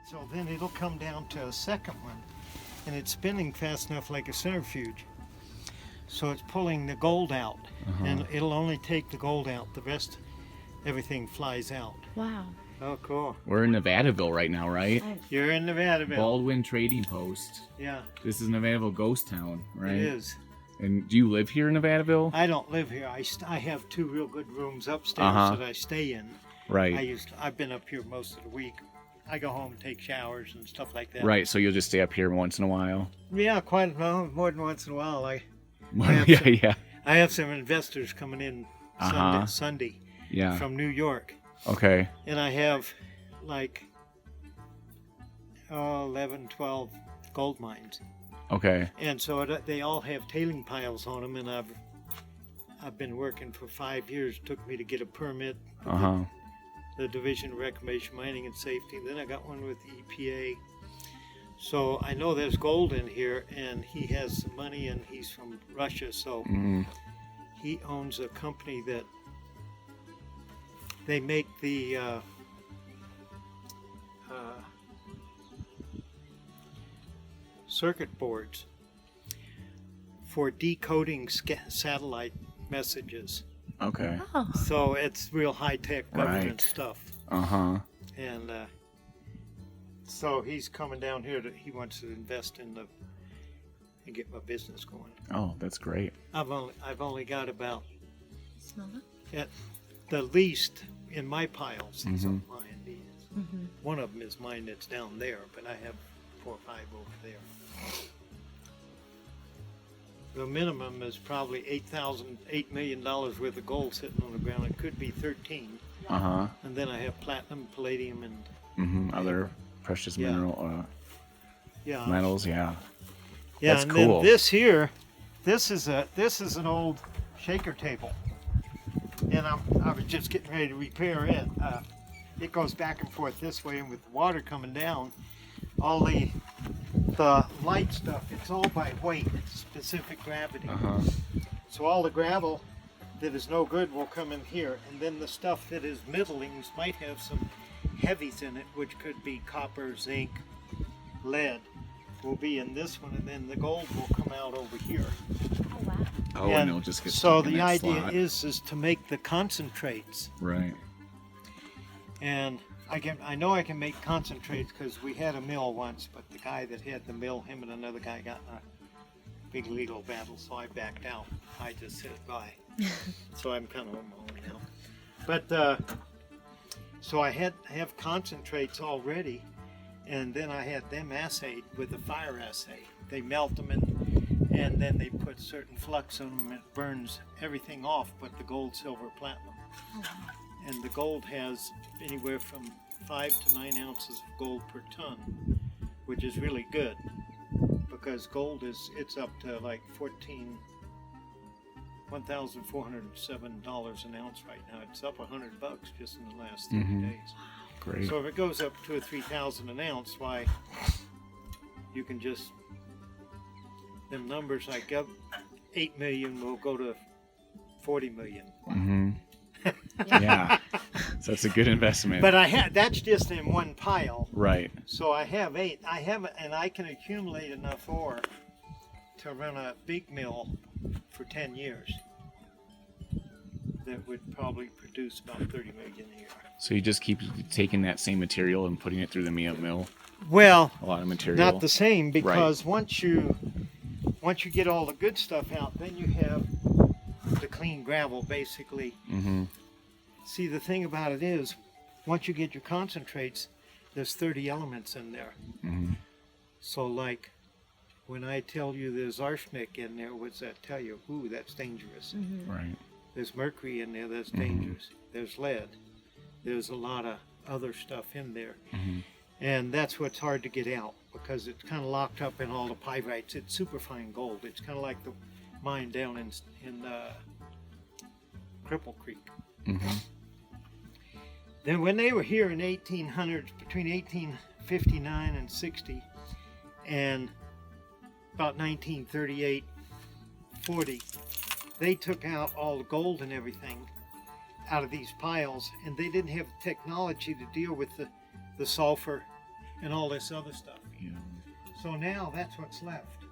So then it'll come down to a second one, and it's spinning fast enough like a centrifuge. So it's pulling the gold out, and it'll only take the gold out. The rest, everything flies out. Wow. Oh, cool. We're in Nevadaville right now, right? You're in Nevadaville. Baldwin Trading Post. Yeah, This is Nevadaville Ghost Town, right? it is. And do you live here in Nevadaville? I don't live here. I have 2 real good rooms upstairs that I stay in. Right. I've been up here most of the week. I go home, take showers and stuff like that. Right, so you'll just stay up here once in a while? Yeah, quite more than once in a while. I have some investors coming in Sunday from New York. Okay. And I have like 11, 12 gold mines. Okay. And so they all have tailing piles on them, and I've been working for 5 years. It took me to get a permit. The Division of Reclamation, Mining and Safety. Then I got one with the EPA. So I know there's gold in here, and he has some money, and he's from Russia, so he owns a company that they make the circuit boards for decoding satellite messages. Okay. Oh. So it's real high-tech government stuff. And so he's coming down here he wants to invest in and get my business going. Oh, that's great. I've only got about Smell it? at the least in my piles is mine. One of them is mine that's down there, but I have 4 or 5 over there. The minimum is probably $8 million worth of gold sitting on the ground. It could be 13. And then I have platinum, palladium, and other precious metals. Yeah. Yeah, that's and cool. then this here, this is an old shaker table, and I was just getting ready to repair it. It goes back and forth this way, and with the water coming down, all the light stuff, it's all by weight. It's specific gravity. So all the gravel that is no good will come in here, and then the stuff that is middlings might have some heavies in it, which could be copper, zinc, lead, will be in this one, and then the gold will come out over here. Oh, wow. Oh, and it'll just get so stuck in the that idea slot. is to make the concentrates. Right. And I know I can make concentrates because we had a mill once, but the guy that had the mill, him and another guy got in a big legal battle, so I backed out. I just said bye. So I'm kind of on my own now. But so I have concentrates already, and then I had them assayed with a fire assay. They melt them and then they put certain flux on them, and it burns everything off but the gold, silver, platinum. And the gold has anywhere from 5 to 9 ounces of gold per ton, which is really good because gold it's up to like $1,407 an ounce right now. It's up $100 just in the last 30 days. Great. So if it goes up to 2,000 or 3,000 an ounce, why you can just them numbers like 8 million will go to 40 million. Yeah. So it's a good investment. But that's just in one pile. Right. So I have 8. And I can accumulate enough ore to run a big mill for 10 years. That would probably produce about 30 million a year. So you just keep taking that same material and putting it through the mill? Well, a lot of material. Not the same, because once you get all the good stuff out, then you have the clean gravel, basically. See, the thing about it is, once you get your concentrates, there's 30 elements in there. So, like, when I tell you there's arsenic in there, what's that tell you? Ooh, that's dangerous. Right. There's mercury in there, that's dangerous. There's lead. There's a lot of other stuff in there. And that's what's hard to get out, because it's kind of locked up in all the pyrites. It's superfine gold. It's kind of like the mine down in Cripple Creek. Then when they were here in 1800s, between 1859 and 60, and about 1938, 40, they took out all the gold and everything out of these piles, and they didn't have technology to deal with the sulfur and all this other stuff. Yeah. So now that's what's left.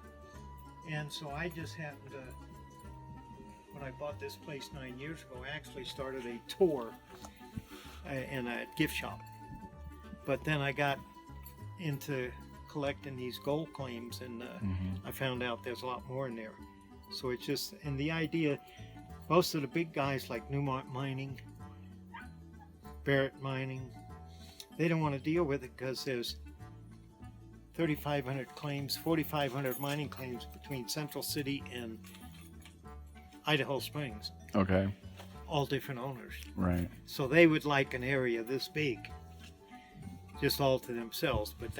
And so I just happened to, when I bought this place 9 years ago, I actually started a tour in a gift shop. But then I got into collecting these gold claims, and I found out there's a lot more in there. So it's just, and the idea, most of the big guys like Newmont Mining, Barrett Mining, they don't want to deal with it because there's 3,500 claims, 4,500 mining claims between Central City and Idaho Springs. Okay. All different owners. Right. So they would like an area this big, just all to themselves. But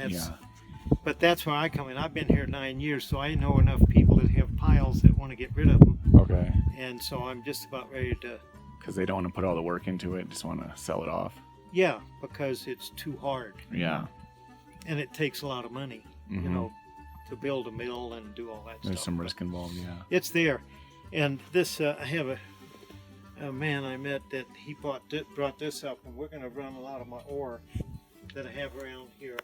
that's where I come in. I've been here 9 years, so I know enough people that have piles that want to get rid of them. Okay. And so I'm just about ready to. Because they don't want to put all the work into it, just want to sell it off. Yeah, because it's too hard. Yeah. And it takes a lot of money, you know, to build a mill and do all that stuff. There's some risk involved, yeah. It's there. And this, I have a man I met that he brought this up, and we're going to run a lot of my ore that I have around here.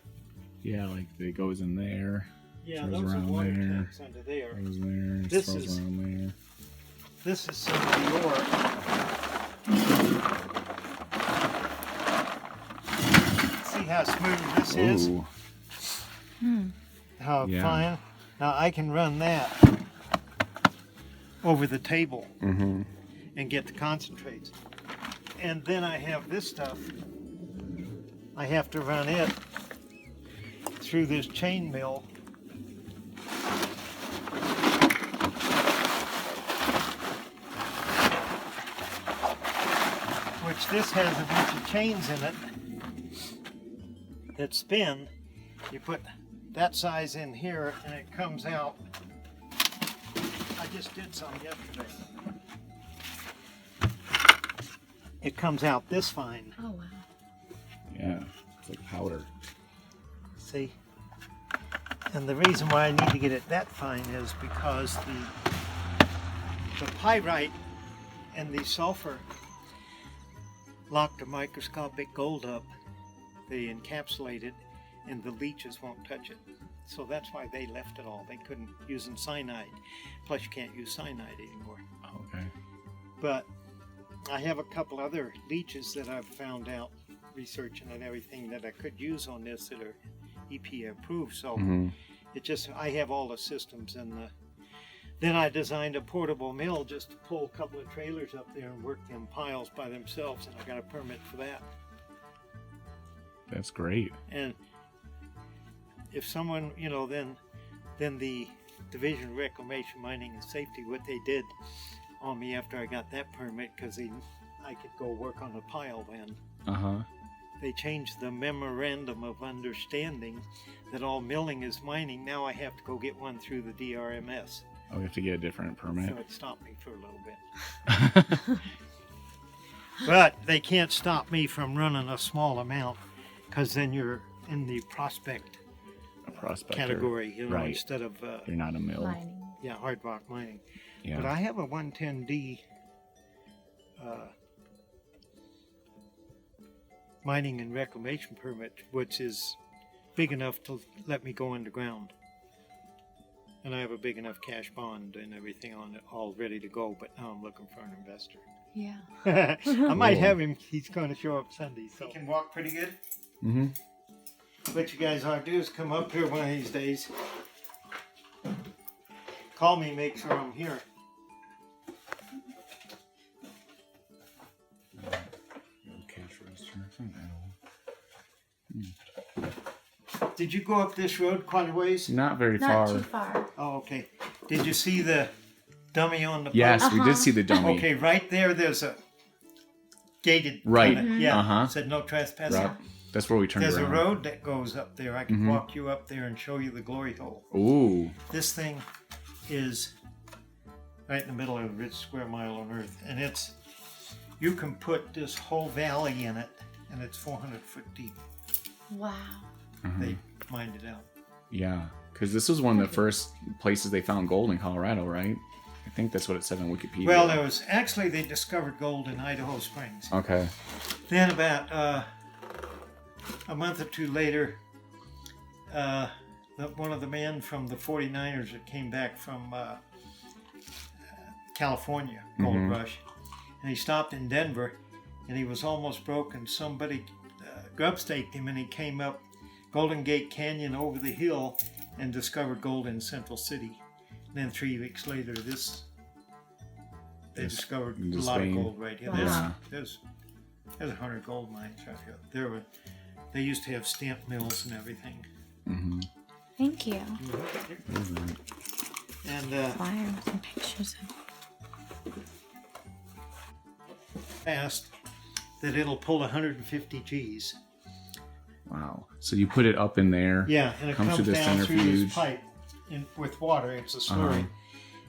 Yeah, like it goes in there. Yeah, throws those are around water there. tanks under there. Goes there. This throws is- around there. This is some of the ore. See how smooth this is? Ooh. How Yeah. fine? Now I can run that over the table Mm-hmm. and get the concentrates. And then I have this stuff. I have to run it through this chain mill. Which this has a bunch of chains in it that spin. You put that size in here and it comes out. I just did some yesterday. It comes out this fine. Oh, wow. Yeah, it's like powder. See? And the reason why I need to get it that fine is because the pyrite and the sulfur lock the microscopic gold up. They encapsulate it and the leeches won't touch it. So that's why they left it all. They couldn't use cyanide. Plus you can't use cyanide anymore. Okay. But I have a couple other leeches that I've found out researching and everything that I could use on this that are EPA approved. So it just, I have all the systems, and then I designed a portable mill just to pull a couple of trailers up there and work them piles by themselves, and I got a permit for that. That's great. And if someone, you know, then the Division of Reclamation, Mining and Safety, what they did on me after I got that permit, because I could go work on a pile then. They changed the memorandum of understanding that all milling is mining. Now I have to go get one through the DRMS. Oh, we have to get a different permit. So it stopped me for a little bit. But they can't stop me from running a small amount, because then you're in the prospect A prospector. category, you know, Right. instead of You're not a mill. Mining. yeah, hard rock mining. Yeah. But I have a 110D mining and reclamation permit, which is big enough to let me go underground. And I have a big enough cash bond and everything on it, all ready to go. But now I'm looking for an investor. Yeah. I might Cool. have him. He's going to show up Sunday, so he can walk pretty good. Mm-hmm. What you guys ought to do is come up here one of these days. Call me, make sure I'm here. Cash register. Did you go up this road quite a ways? Not very Not far. too far. Oh, okay. Did you see the dummy on the Yes, post? we did see the dummy. Okay, right there's a gated. Right. kinda- Yeah. Uh-huh. Said no trespassing. Right. That's where we turned There's around. a road that goes up there. I can walk you up there and show you the glory hole. Ooh. This thing is right in the middle of the richest square mile on earth, and you can put this whole valley in it, and it's 400 foot deep. Wow. They mined it out. Yeah, because this was one of the first places they found gold in Colorado, right? I think that's what it said on Wikipedia. Well, they discovered gold in Idaho Springs. Okay. Then about a month or two later, one of the men from the 49ers that came back from California, Gold Rush, and he stopped in Denver, and he was almost broke, and somebody grub staked him, and he came up Golden Gate Canyon over the hill and discovered gold in Central City. And then 3 weeks later, they discovered a lot of gold right here. Wow. There's 100 gold mines right here. They used to have stamp mills and everything. Thank you. And Flyer with some pictures of. asked that it'll pull 150 Gs. Wow. So you put it up in there. Yeah, and it comes through the down through centrifuge. this pipe with water. It's a slurry.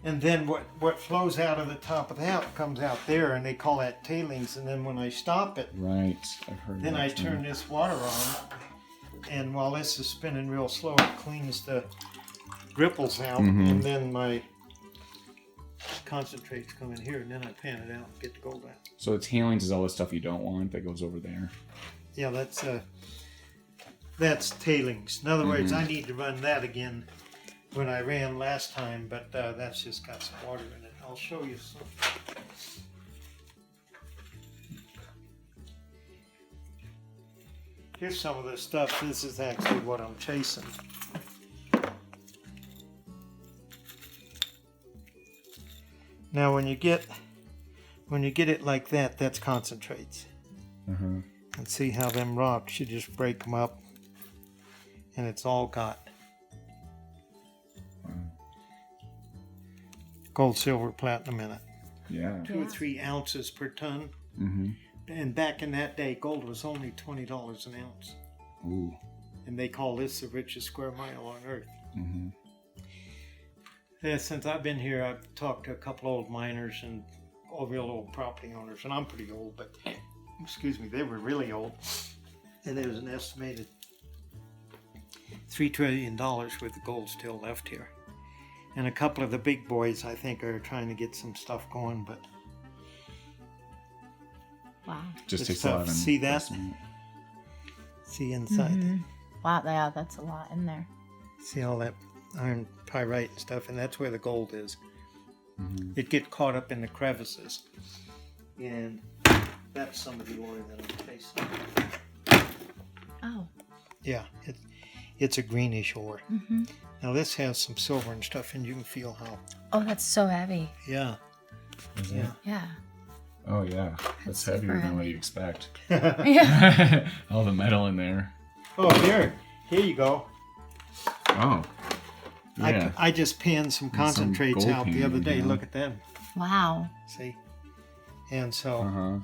And then what flows out of the top of that comes out there, and they call that tailings. And then when I stop it, Right. I've heard then that I too. turn this water on, and while this is spinning real slow, it cleans the ripples out, and then my concentrates come in here, and then I pan it out and get the gold out. So the tailings is all the stuff you don't want that goes over there. Yeah, that's tailings. In other words, I need to run that again when I ran last time, but that's just got some water in it. I'll show you some. Here's some of the stuff. This is actually what I'm chasing. Now, when you get it like that, that's concentrates. And see how them rocks, you just break them up, and it's all got gold, silver, platinum in it. Yeah. 2 or 3 ounces per ton. And back in that day, gold was only $20 an ounce. Ooh. And they call this the richest square mile on earth. Yeah, since I've been here, I've talked to a couple old miners and all real old property owners, and I'm pretty old, but excuse me, they were really old. And there's an estimated $3 trillion worth of gold still left here. And a couple of the big boys, I think, are trying to get some stuff going, but Wow. Just It's takes tough. a lot of See that? investment. see inside. Wow, yeah, that's a lot in there. See all that iron pyrite and stuff, and that's where the gold is. Mm-hmm. It get caught up in the crevices, and that's some of the ore that I'm chasing. Oh. Yeah, it's a greenish ore. Mm-hmm. Now this has some silver and stuff, and you can feel how. Oh, that's so heavy. Yeah, Is it? yeah. Yeah. Oh yeah, that's super heavier than what heavy. you expect. Yeah. All the metal in there. Oh, here you go. Oh. Yeah. I just panned some concentrates gold out the panning, other day. yeah. Look at them. Wow. See, and so, Uh-huh.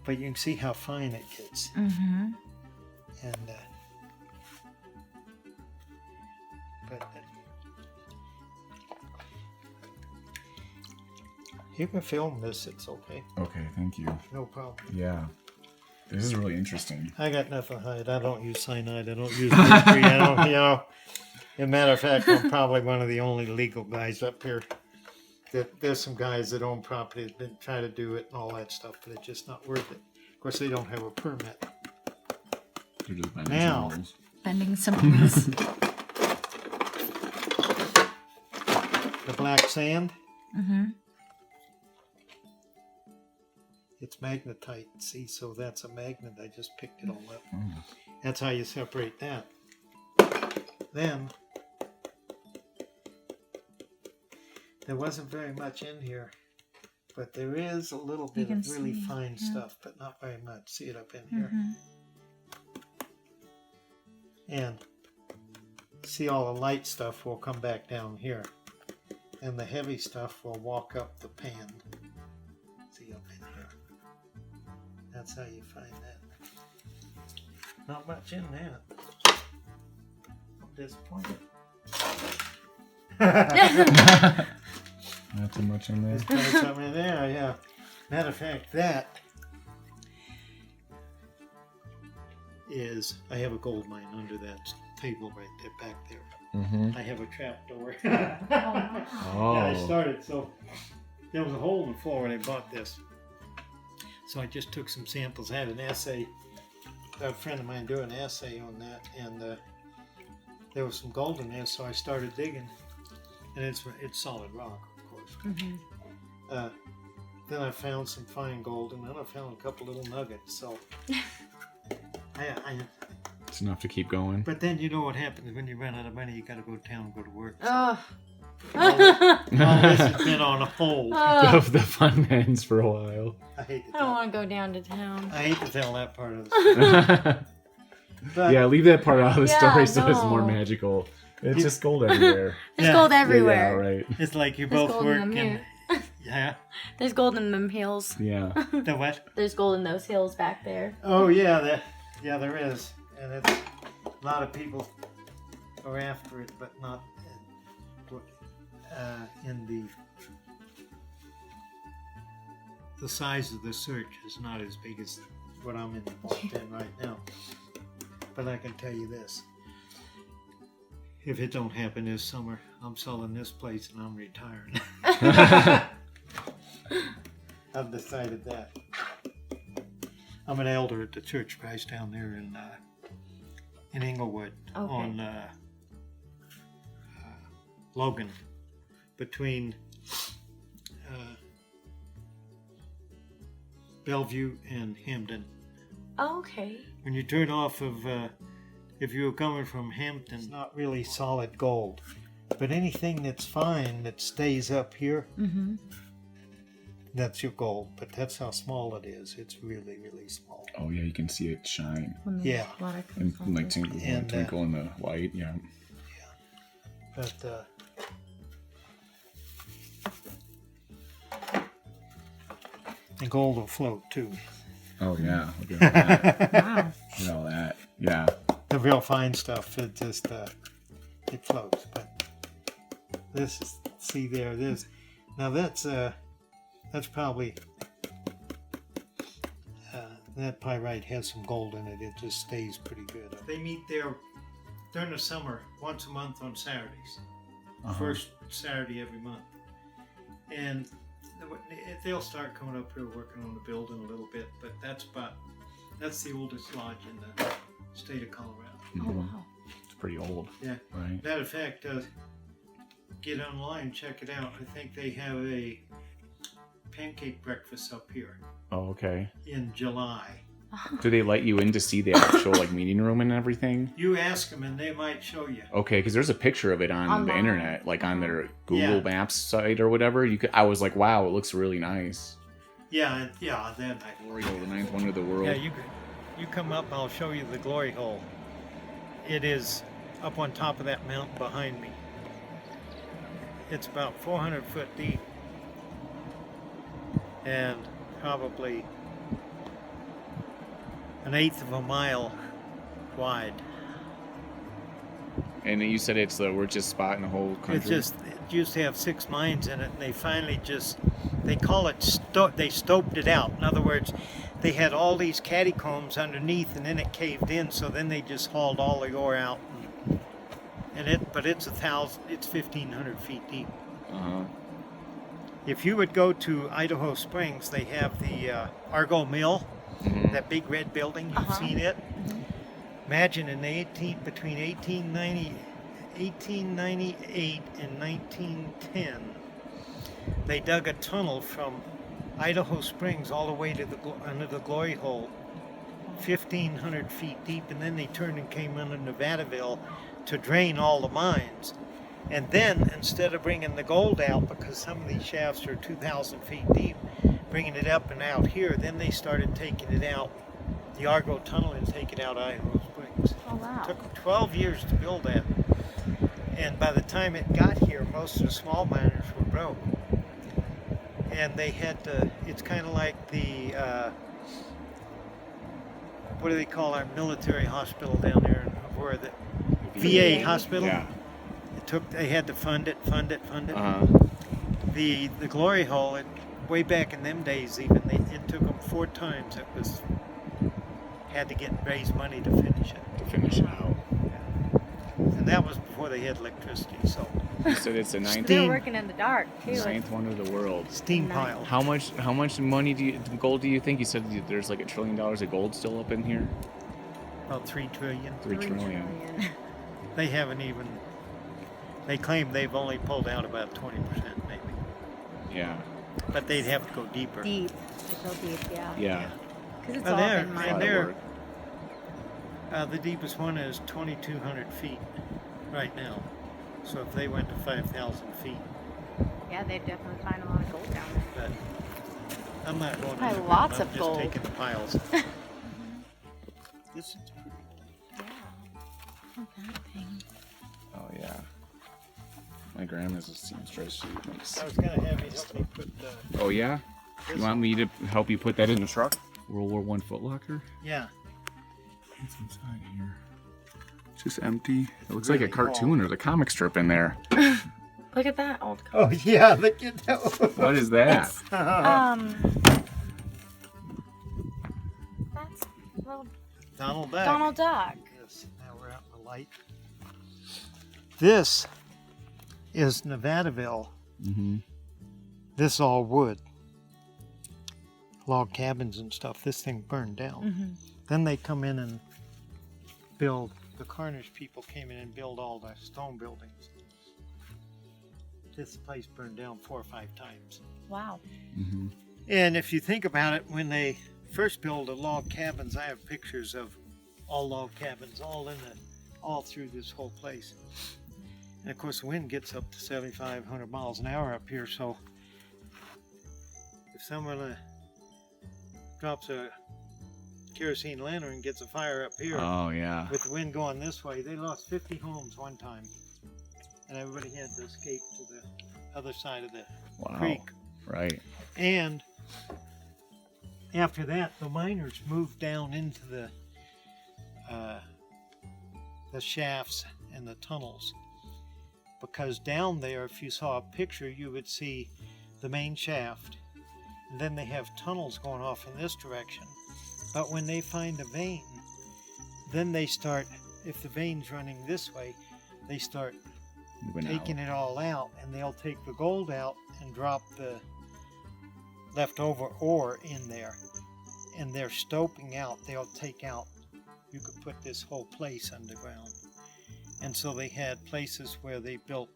but you can see how fine it gets, Mm-hmm. and but you can film this. It's okay. Okay, thank you. No problem. Yeah. This is really interesting. I got nothing to hide. I don't use cyanide. I don't use mercury. I don't, As a matter of fact, I'm probably one of the only legal guys up here. There's some guys that own property that been trying to do it and all that stuff, but it's just not worth it. Of course, they don't have a permit. They're just bending Now. some rules. Bending some rules. The black sand, Mm-hmm. it's magnetite. See, so that's a magnet. I just picked it all up. Oh. That's how you separate that. Then, there wasn't very much in here, but there is a little bit can of really see, fine yeah. stuff, but not very much. See it up in here. Mm-hmm. And see, all the light stuff will come back down here. And the heavy stuff will walk up the pan. See up in here. That's how you find that. Not much in that. I'm disappointed. Not too much in there. There's probably something in there, yeah. Matter of fact, that is, I have a gold mine under that table right there, back there. Mm-hmm. I have a trap door. Oh. Yeah, I started, so there was a hole in the floor when I bought this. So I just took some samples. I had an assay, a friend of mine doing an assay on that, and there was some gold in there, so I started digging, and it's solid rock, of course. Then I found some fine gold, and then I found a couple little nuggets. So, It's enough to keep going. but then you know what happens when you run out of money? You got to go to town and go to work. So Oh. all this has been on hold. The fun ends for a while. I hate I don't want to go down to town. I hate to tell that part of the story. But Yeah, leave that part out of the Yeah, story so it's more no. magical. It's just gold everywhere. There's Yeah. gold Yeah, everywhere. right. it's like you There's both gold work in them in. here. Yeah. There's gold in them hills. Yeah. The what? There's gold in those hills back there. Oh yeah, there is, and it's a lot of people are after it, but not in the size of the search is not as big as what I'm involved in right now. But I can tell you this: if it don't happen this summer, I'm selling this place and I'm retiring. I've decided that. I'm an elder at the church Christ down there in Inglewood Okay. on Logan, between Bellevue and Hampton. Oh, okay. When you turn off of, if you were coming from Hampton, it's not really solid gold, but anything that's fine that stays up here, Mm-hmm. that's your gold. But that's how small it is. It's really, really small. Oh yeah, you can see it shine Yeah. and like twinkle, And, twinkle in the light. Yeah. But the gold will float too. Oh yeah. Look at all that. Wow. Look at all that. Yeah. The real fine stuff, it just it floats. But this is, see there, this now that's probably that pyrite has some gold in it. It just stays pretty good. They meet there during the summer once a month on Saturdays. First Saturday every month, and they'll start coming up here working on the building a little bit. But that's the oldest lodge in the state of Colorado. Oh, wow. It's pretty old. Yeah. Right. Matter of fact, get online, check it out. I think they have a pancake breakfast up here Oh, okay. in July. Do they let you in to see the actual like meeting room and everything? You ask them and they might show you. Okay, because there's a picture of it on the Online. internet, like on their Google Yeah. Maps site or whatever. I was like, wow, it looks really nice. Yeah, then Glory hole, the ninth wonder of the world. yeah, you come up, I'll show you the glory hole. It is up on top of that mountain behind me. It's about 400 foot deep and probably an eighth of a mile wide. And you said it's the richest spot in the whole country. It used to have 6 mines in it, and they finally they call it they stoped it out. In other words, they had all these catacombs underneath, and then it caved in. So then they just hauled all the ore out, but it's 1,500 feet deep. Uh-huh. If you would go to Idaho Springs, they have the Argo Mill, that big red building. You've seen it. Imagine between 1898 and 1910, they dug a tunnel from Idaho Springs all the way to under the glory hole, 1,500 feet deep, and then they turned and came under Nevadaville to drain all the mines. And then, instead of bringing the gold out, because some of these shafts are 2,000 feet deep, bringing it up and out here, then they started taking it out, the Argo Tunnel, and taking it out Idaho Springs. Oh, wow. It took them 12 years to build that. And by the time it got here, most of the small miners were broke. And they had to, it's kind of like the, what do they call our military hospital down there, where the VA hospital? Yeah. They had to fund it. Uh-huh. The glory hole, way back in them days even, it took them 4 times. Had to raise money to finish it. To finish it out. And that was before they had electricity, so You said it's the ninth, They're working in the dark, too. ninth wonder of the world. steam pile. How much money gold do you think? You said there's like $1 trillion of gold still up in here? About 3 trillion. 3 trillion. they haven't even. They claim they've only pulled out about 20%, maybe. Yeah. But they'd have to go deeper. Deep. They go deep, yeah. Yeah. Because it's Well, all there- been A lot and mined. of there- work. The deepest one is 2,200 feet right now. So if they went to 5,000 feet, Yeah, they'd definitely find a lot of gold down there. but I'm not going Probably underground, lots I'm of just gold. taking the piles. This is Yeah. Oh, that thing. Oh yeah. My grandma's a seamstress. She makes. I was gonna have you help me put the. Oh yeah. You want me to help you put that in the truck? World War I Foot Locker. Yeah. What's inside here? It's just empty. It looks like a really cartoon. There's a comic strip in there. Look at that old Oh yeah, look at that. What is that? That's little Donald Duck. Donald Duck. Yes. Now we're out in the light. This is Nevadaville. Mm-hmm. This all wood. Log cabins and stuff. This thing burned down. Mm-hmm. Then they come in and build. The Carnage people came in and built all the stone buildings. This place burned down 4 or 5 times. Wow. Mm-hmm. And if you think about it, when they first built the log cabins, I have pictures of all log cabins, all through this whole place. And of course, the wind gets up to 7,500 miles an hour up here. So if someone drops a kerosene lantern and gets a fire up here, Oh yeah. with the wind going this way, they lost 50 homes one time, and everybody had to escape to the other side of the Wow. creek. Right. And after that, the miners moved down into the shafts and the tunnels, because down there, if you saw a picture, you would see the main shaft, and then they have tunnels going off in this direction. But when they find a vein, then they start, if the vein's running this way, they start Moving taking it all out, and they'll take the gold out and drop the leftover ore in there. And they're stoping out, they'll take out, you could put this whole place underground. And so they had places where they built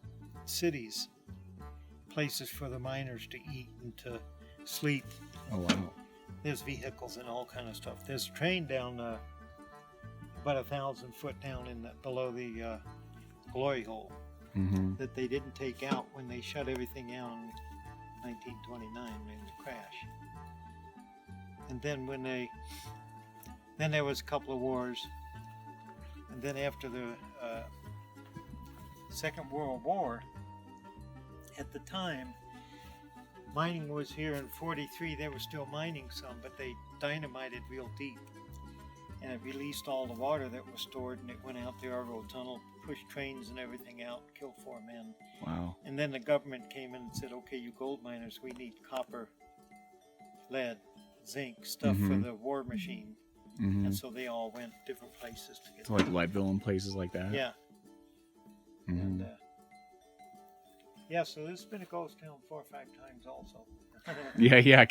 cities, places for the miners to eat and to sleep. Oh wow. There's vehicles and all kind of stuff. There's a train down about 1,000 foot down below the glory hole Mm-hmm. that they didn't take out when they shut everything out in 1929 in the crash. And then then there was a couple of wars, and then after the Second World War, at the time, mining was here in 43. They were still mining some, but they dynamited real deep. And it released all the water that was stored, and it went out the Argo Tunnel, pushed trains and everything out, killed 4 men. Wow. And then the government came in and said, okay, you gold miners, we need copper, lead, zinc, stuff for Mhm. the war machine. Mm-hmm. And so they all went different places to get So like Leadville and places like that. Yeah. Mm-hmm. And, yeah, so this has been a ghost town 4 or 5 times also. Yeah.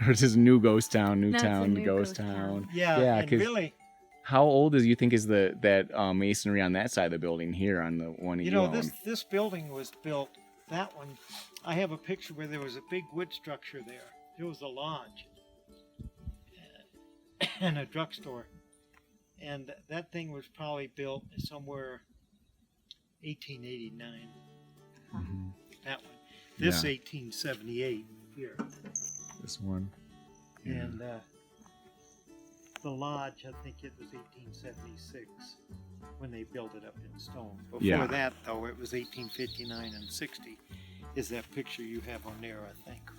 There's this new ghost town, new That's a town, new ghost ghost town. town. Yeah, Yeah, and 'cause- really, How old is you think is that masonry on that side of the building here on the one you you know, own? this building was built, that one, I have a picture where there was a big wood structure there. There was a lodge and a drugstore. And that thing was probably built somewhere 1889, Mhm. that one. This Yeah. 1878 here. This one. Yeah. And the lodge, I think it was 1876 when they built it up in stone. Before Yeah. that, though, it was 1859 and 60 is that picture you have on there, I think.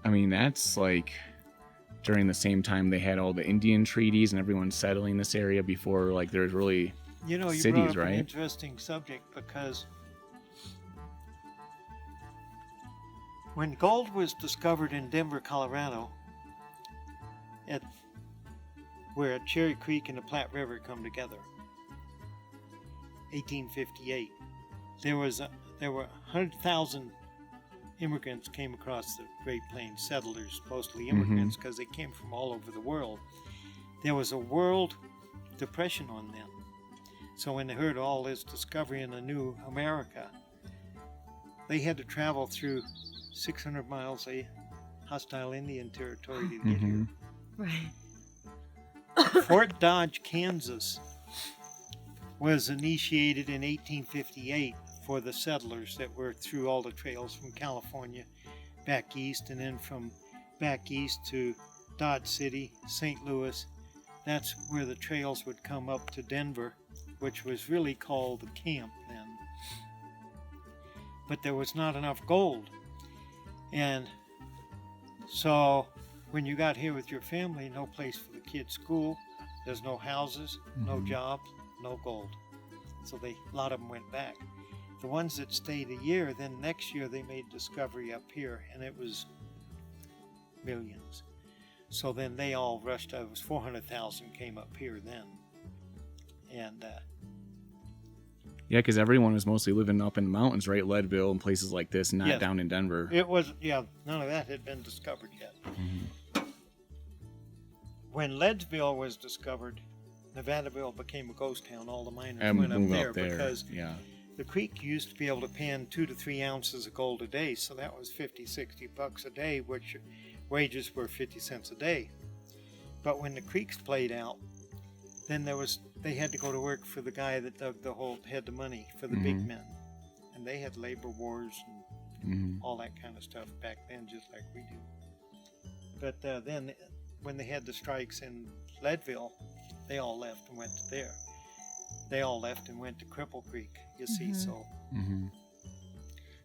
I mean, that's like during the same time they had all the Indian treaties and everyone settling this area before like there's really You know, you cities, brought up right? an interesting subject, because when gold was discovered in Denver, Colorado, at where Cherry Creek and the Platte River come together, 1858, there were 100,000 immigrants came across the Great Plains, settlers, mostly immigrants, because they came from all over the world. There was a world depression on them. So when they heard all this discovery in a new America, they had to travel through 600 miles of hostile Indian territory to get here. Right. Fort Dodge, Kansas was initiated in 1858 for the settlers that were through all the trails from California back east, and then from back east to Dodge City, St. Louis. That's where the trails would come up to Denver, which was really called the camp then. But there was not enough gold. And so when you got here with your family, no place for the kids' school, there's no houses, no jobs, no gold. So a lot of them went back. The ones that stayed a year, then next year they made discovery up here, and it was millions. So then they all rushed out. It was 400,000 came up here then. And Yeah, because everyone was mostly living up in the mountains, right? Leadville and places like this, not Yes. down in Denver. it was, none of that had been discovered yet. When Leadville was discovered, Nevadaville became a ghost town. All the miners And went up move there, up there. because Yeah. the creek used to be able to pan 2 to 3 ounces of gold a day, so that was $50-$60 a day, which wages were 50 cents a day. But when the creeks played out, then they had to go to work for the guy that dug the hole, had the money for the big men, and they had labor wars and all that kind of stuff back then, just like we do. But then when they had the strikes in Leadville, they all left and went to there. They all left and went to Cripple Creek, you see, so.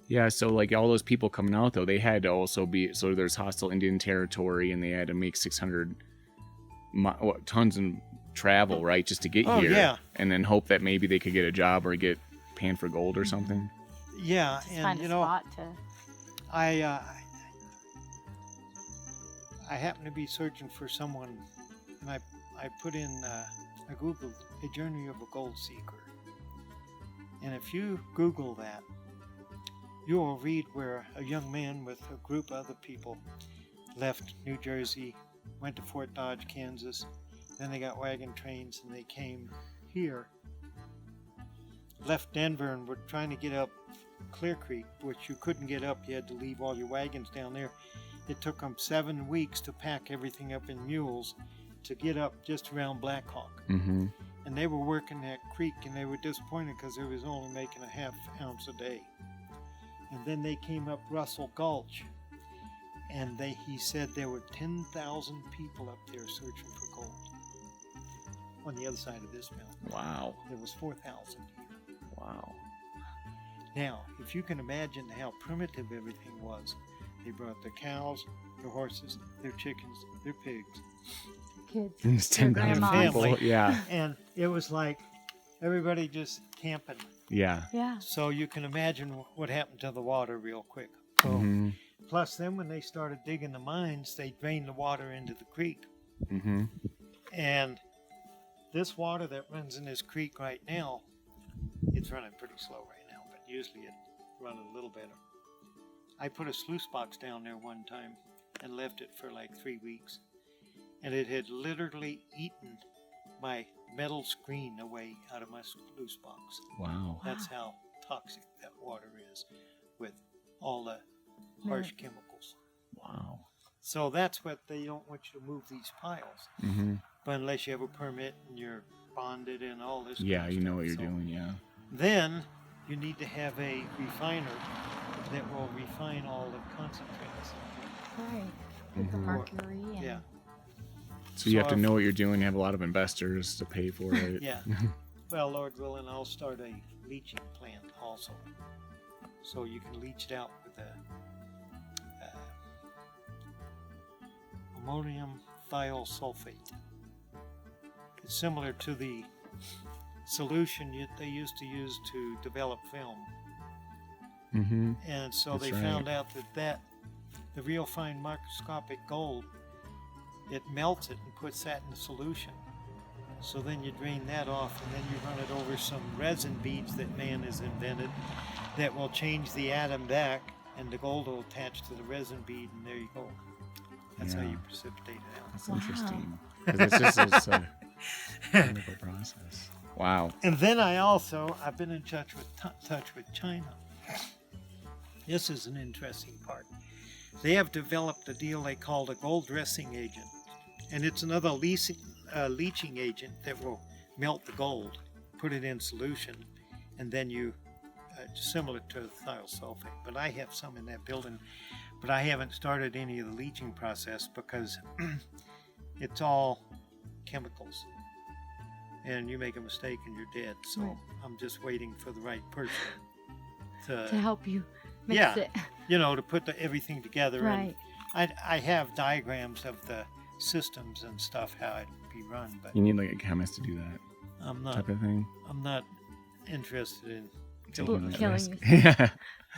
Yeah, so like all those people coming out though, they had to also be, so there's hostile Indian territory, and they had to make 600 tons of travel, right, just to get Oh, here. yeah. And then hope that maybe they could get a job or get panned for gold or something. Yeah, Just and find you a know, spot to. I happened to be searching for someone, and I put in, I Googled A Journey of a Gold Seeker. And if you Google that, you will read where a young man with a group of other people left New Jersey, went to Fort Dodge, Kansas, then they got wagon trains and they came here, left Denver and were trying to get up Clear Creek, which you couldn't get up. You had to leave all your wagons down there. It took them 7 weeks to pack everything up in mules to get up just around Black Hawk. And they were working that creek, and they were disappointed because they was only making a ½ ounce a day. And then they came up Russell Gulch, and he said there were 10,000 people up there searching for gold on the other side of this mountain. Wow. There was 4,000 here. Wow. Now, if you can imagine how primitive everything was, they brought their cows, their horses, their chickens, their pigs, Kids. It's 10,000 grandmas. people. Yeah. and it was like everybody just camping. Yeah. Yeah. So you can imagine what happened to the water real quick. So, Mhm. plus then when they started digging the mines, they drained the water into the creek. And this water that runs in this creek right now, it's running pretty slow right now, but usually it runs a little better. I put a sluice box down there one time and left it for like 3 weeks, and it had literally eaten my metal screen away out of my sluice box. Wow. That's how toxic that water is with all the harsh chemicals. Wow. So that's what they don't want you to move these piles. But unless you have a permit and you're bonded and all this. Yeah, kind of you know stuff. what you're So doing. Yeah. Then you need to have a refiner that will refine all the concentrates. Right. With the mercury and Yeah. So you have to I've- know what you're doing. Have a lot of investors to pay for it. Yeah. Well, Lord willing, I'll start a leaching plant also. So you can leach it out with ammonium thiosulfate. It's similar to the solution they used to use to develop film. And so That's they right. found out that the real fine microscopic gold, it melts it and puts that in the solution. So then you drain that off, and then you run it over some resin beads that man has invented that will change the atom back, and the gold will attach to the resin bead, and there you go. That's how Yeah. you precipitate it out. That's Wow. interesting. Because it's just this kind of a process. Wow. And then I've been in touch with China. This is an interesting part. They have developed a deal they called a gold dressing agent, and it's another leaching agent that will melt the gold, put it in solution, and then you similar to thiosulfate. But I have some in that building, but I haven't started any of the leaching process because it's all chemicals, and you make a mistake and you're dead. So Right. I'm just waiting for the right person to help you mix yeah. it. to put everything together. Right. And I have diagrams of the systems and stuff, how it'd be run, but You need like a chemist to do that I'm not type of thing. interested in Taking that killing risk. you. Yeah.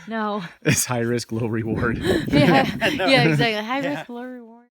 No. It's high risk, low reward. Yeah. I know. Yeah, exactly. High Yeah. risk, low reward.